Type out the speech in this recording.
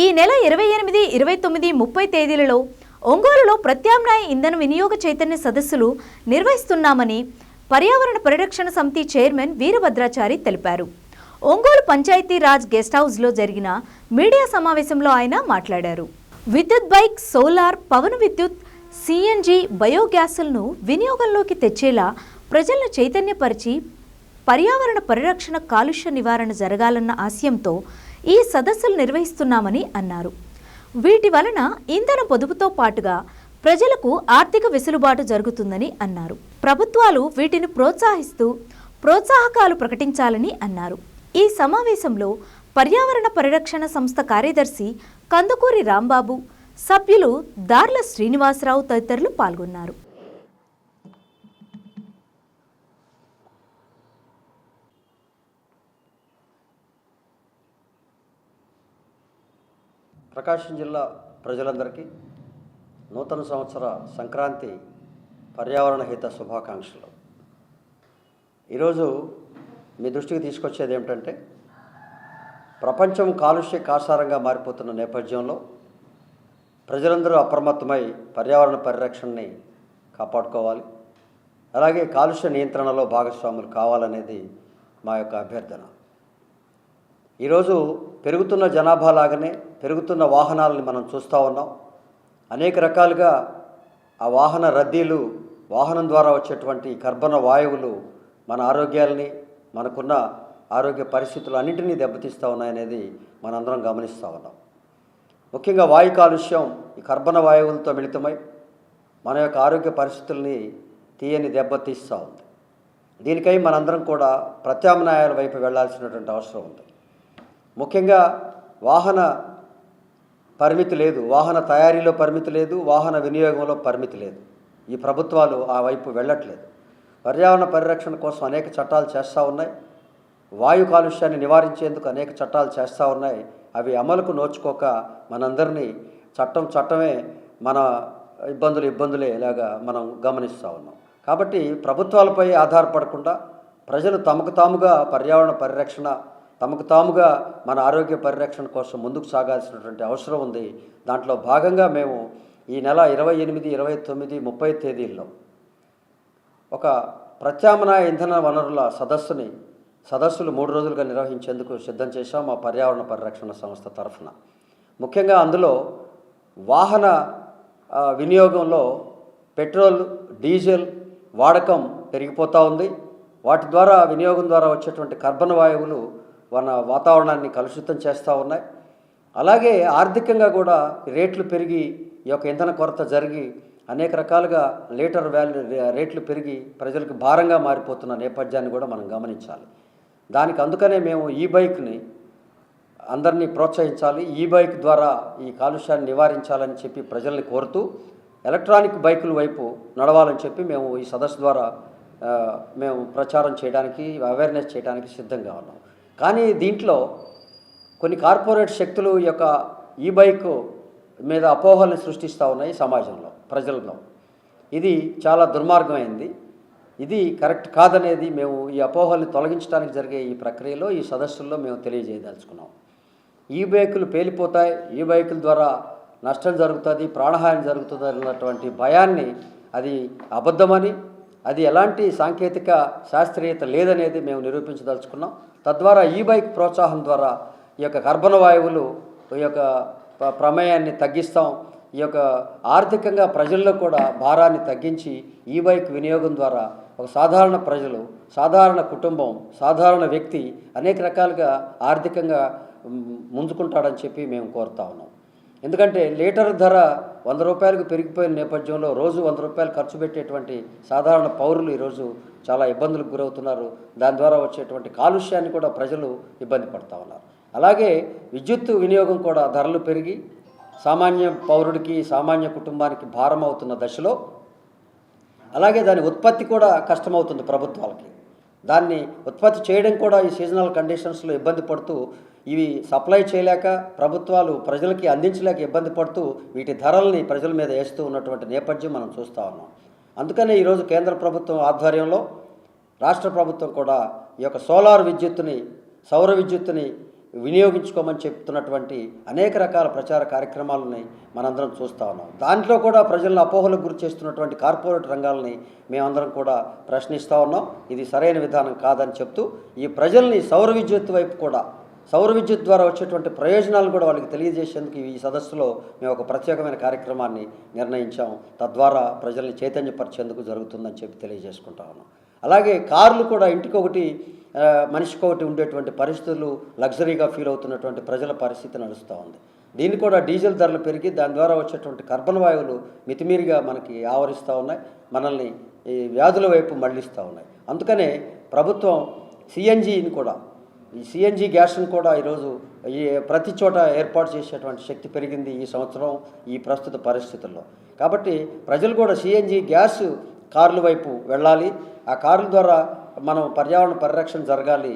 ఈ నెల 28, 29, 30 తేదీలలో ఒంగోలులో ప్రత్యామ్నాయ ఇంధన వినియోగ చైతన్య సదస్సులు నిర్వహిస్తున్నామని పర్యావరణ పరిరక్షణ సమితి చైర్మన్ వీరభద్రాచారి తెలిపారు. ఒంగోలు పంచాయతీ రాజ్ గెస్ట్ హౌస్లో జరిగిన మీడియా సమావేశంలో ఆయన మాట్లాడారు. విద్యుత్ బైక్, సోలార్, పవన విద్యుత్, సిఎన్జి, బయోగ్యాస్లను వినియోగంలోకి తెచ్చేలా ప్రజలను చైతన్యపరిచి పర్యావరణ పరిరక్షణ, కాలుష్య నివారణ జరగాలన్న ఆశయంతో ఈ సదస్సులు నిర్వహిస్తున్నామని అన్నారు. వీటి వలన ఇంధన పొదుపుతో పాటుగా ప్రజలకు ఆర్థిక వెసులుబాటు జరుగుతుందని అన్నారు. ప్రభుత్వాలు వీటిని ప్రోత్సహిస్తూ ప్రోత్సాహకాలు ప్రకటించాలని అన్నారు. ఈ సమావేశంలో పర్యావరణ పరిరక్షణ సంస్థ కార్యదర్శి కందుకూరి రాంబాబు, సభ్యులు దార్ల శ్రీనివాసరావు తదితరులు పాల్గొన్నారు. ప్రకాశం జిల్లా ప్రజలందరికీ నూతన సంవత్సర సంక్రాంతి పర్యావరణ హిత శుభాకాంక్షలు. ఈరోజు మీ దృష్టికి తీసుకొచ్చేది ఏమిటంటే, ప్రపంచం కాలుష్య కాసారంగా మారిపోతున్న నేపథ్యంలో ప్రజలందరూ అప్రమత్తమై పర్యావరణ పరిరక్షణని కాపాడుకోవాలి, అలాగే కాలుష్య నియంత్రణలో భాగస్వాములు కావాలనేది మా యొక్క అభ్యర్థన. ఈరోజు పెరుగుతున్న జనాభా లాగానే పెరుగుతున్న వాహనాలని మనం చూస్తూ ఉన్నాం. అనేక రకాలుగా ఆ వాహన రద్దీలు, వాహనం ద్వారా వచ్చేటువంటి కర్బన వాయువులు మన ఆరోగ్యాలని, మనకున్న ఆరోగ్య పరిస్థితులు అన్నింటినీ దెబ్బతీస్తూ ఉన్నాయనేది మనందరం గమనిస్తూ ఉన్నాం. ముఖ్యంగా వాయు కాలుష్యం ఈ కర్బన వాయువులతో మిళితమై మన యొక్క ఆరోగ్య పరిస్థితుల్ని తీయని దెబ్బతీస్తూ ఉంది. దీనికై మనందరం కూడా ప్రత్యామ్నాయాల వైపు వెళ్లాల్సినటువంటి అవసరం ఉంది. ముఖ్యంగా వాహన పరిమితి లేదు, వాహన తయారీలో పరిమితి లేదు, వాహన వినియోగంలో పరిమితి లేదు. ఈ ప్రభుత్వాలు ఆ వైపు వెళ్ళట్లేదు. పర్యావరణ పరిరక్షణ కోసం అనేక చట్టాలు చేస్తూ ఉన్నాయి. వాయు కాలుష్యాన్ని నివారించేందుకు అనేక చట్టాలు చేస్తూ ఉన్నాయి. అవి అమలుకు నోచుకోక మనందరినీ చట్టమే మన ఇబ్బందులే ఇలాగా మనం గమనిస్తూ ఉన్నాం. కాబట్టి ప్రభుత్వాలపై ఆధారపడకుండా ప్రజలు తమకు తాముగా పర్యావరణ పరిరక్షణ, తమకు తాముగా మన ఆరోగ్య పరిరక్షణ కోసం ముందుకు సాగాల్సినటువంటి అవసరం ఉంది. దాంట్లో భాగంగా మేము ఈ నెల 28, 29, 30 తేదీల్లో ఒక ప్రత్యామ్నాయ ఇంధన వనరుల సదస్సులు 3 రోజులుగా నిర్వహించేందుకు సిద్ధం చేశాం మా పర్యావరణ పరిరక్షణ సంస్థ తరఫున. ముఖ్యంగా అందులో వాహన వినియోగంలో పెట్రోల్, డీజిల్ వాడకం పెరిగిపోతూ ఉంది. వాటి ద్వారా వినియోగం ద్వారా వచ్చేటువంటి కర్బన వాయువులు మన వాతావరణాన్ని కలుషితం చేస్తూ ఉన్నాయి. అలాగే ఆర్థికంగా కూడా రేట్లు పెరిగి, ఈ యొక్క ఇంధన కొరత జరిగి అనేక రకాలుగా లీటర్ రేట్లు పెరిగి ప్రజలకు భారంగా మారిపోతున్న నేపథ్యాన్ని కూడా మనం గమనించాలి. అందుకనే మేము ఈ బైక్ని అందరినీ ప్రోత్సహించాలి, ఈ బైక్ ద్వారా ఈ కాలుష్యాన్ని నివారించాలని చెప్పి ప్రజల్ని కోరుతూ ఎలక్ట్రానిక్ బైకుల వైపు నడవాలని చెప్పి మేము ఈ సదస్సు ద్వారా మేము ప్రచారం చేయడానికి, అవేర్నెస్ చేయడానికి సిద్ధంగా ఉన్నాం. కానీ దీంట్లో కొన్ని కార్పొరేట్ శక్తులు ఈ యొక్క ఈ బైక్ మీద అపోహల్ని సృష్టిస్తూ ఉన్నాయి సమాజంలో, ప్రజల్లో. ఇది చాలా దుర్మార్గమైంది. ఇది కరెక్ట్ కాదనేది మేము ఈ అపోహల్ని తొలగించడానికి జరిగే ఈ ప్రక్రియలో, ఈ సదస్సుల్లో మేము తెలియజేయదలుచుకున్నాం. ఈ బైకులు పేలిపోతాయి, ఈ బైకుల ద్వారా నష్టం జరుగుతుంది, ప్రాణహాని జరుగుతుంది అన్నటువంటి భయాన్ని, అది అబద్ధమని, అది ఎలాంటి సాంకేతిక శాస్త్రీయత లేదనేది మేము నిరూపించదలుచుకున్నాం. తద్వారా ఈ బైక్ ప్రోత్సాహం ద్వారా ఈ యొక్క కర్బన వాయువులు, ఈ యొక్క ప్రమేయాన్ని తగ్గిస్తాం. ఈ యొక్క ఆర్థికంగా ప్రజల్లో కూడా భారాన్ని తగ్గించి ఈ బైక్ వినియోగం ద్వారా ఒక సాధారణ ప్రజలు, సాధారణ కుటుంబం, సాధారణ వ్యక్తి అనేక రకాలుగా ఆర్థికంగా ముందుకుంటాడని చెప్పి మేము కోరుతా ఉన్నాం. ఎందుకంటే లీటర్ ధర 100 రూపాయలకు పెరిగిపోయిన నేపథ్యంలో రోజు 100 రూపాయలు ఖర్చు పెట్టేటువంటి సాధారణ పౌరులు ఈరోజు చాలా ఇబ్బందులకు గురవుతున్నారు. దాని ద్వారా వచ్చేటువంటి కాలుష్యాన్ని కూడా ప్రజలు ఇబ్బంది పడుతూ ఉన్నారు. అలాగే విద్యుత్ వినియోగం కూడా ధరలు పెరిగి సామాన్య పౌరుడికి, సామాన్య కుటుంబానికి భారం అవుతున్న దశలో, అలాగే దాని ఉత్పత్తి కూడా కష్టమవుతుంది ప్రభుత్వాలకి. దాన్ని ఉత్పత్తి చేయడం కూడా ఈ సీజనల్ కండిషన్స్లో ఇబ్బంది పడుతూ, ఇవి సప్లై చేయలేక ప్రభుత్వాలు ప్రజలకి అందించలేక ఇబ్బంది పడుతూ వీటి ధరల్ని ప్రజల మీద వేస్తూ ఉన్నటువంటి నేపథ్యం మనం చూస్తూ ఉన్నాం. అందుకనే ఈరోజు కేంద్ర ప్రభుత్వం ఆధ్వర్యంలో రాష్ట్ర ప్రభుత్వం కూడా ఈ యొక్క సోలార్ విద్యుత్తుని, సౌర విద్యుత్తుని వినియోగించుకోమని చెప్తున్నటువంటి అనేక రకాల ప్రచార కార్యక్రమాలని మనందరం చూస్తూ ఉన్నాం. దాంట్లో కూడా ప్రజలను అపోహలకు గురి చేస్తున్నటువంటి కార్పొరేట్ రంగాలని మేమందరం కూడా ప్రశ్నిస్తూ ఉన్నాం. ఇది సరైన విధానం కాదని చెప్తూ ఈ ప్రజల్ని సౌర విద్యుత్ వైపు కూడా, సౌర విద్యుత్ ద్వారా వచ్చేటువంటి ప్రయోజనాలు కూడా వాళ్ళకి తెలియజేసేందుకు ఈ సదస్సులో మేము ఒక ప్రత్యేకమైన కార్యక్రమాన్ని నిర్ణయించాం. తద్వారా ప్రజల్ని చైతన్యపరిచేందుకు జరుగుతుందని చెప్పి తెలియజేసుకుంటా ఉన్నాం. అలాగే కార్లు కూడా ఇంటికొకటి మనిషికొకటి ఉండేటువంటి పరిస్థితులు, లగ్జరీగా ఫీల్ అవుతున్నటువంటి ప్రజల పరిస్థితి నడుస్తూ ఉంది. దీన్ని కూడా డీజిల్ ధరలు పెరిగి దాని ద్వారా వచ్చేటువంటి కార్బన్ వాయువులు మితిమీరిగా మనకి ఆవరిస్తూ ఉన్నాయి, మనల్ని ఈ వ్యాధుల వైపు మళ్లిస్తూ ఉన్నాయి. అందుకనే ప్రభుత్వం సిఎన్జిని కూడా, ఈ సిఎన్జి గ్యాస్ను కూడా ఈరోజు ఈ ప్రతి చోట ఏర్పాటు చేసేటువంటి శక్తి పెరిగింది ఈ సంవత్సరం ఈ ప్రస్తుత పరిస్థితుల్లో. కాబట్టి ప్రజలు కూడా సిఎన్జి గ్యాస్ కార్ల వైపు వెళ్ళాలి. ఆ కార్ల ద్వారా మనం పర్యావరణ పరిరక్షణ జరగాలి.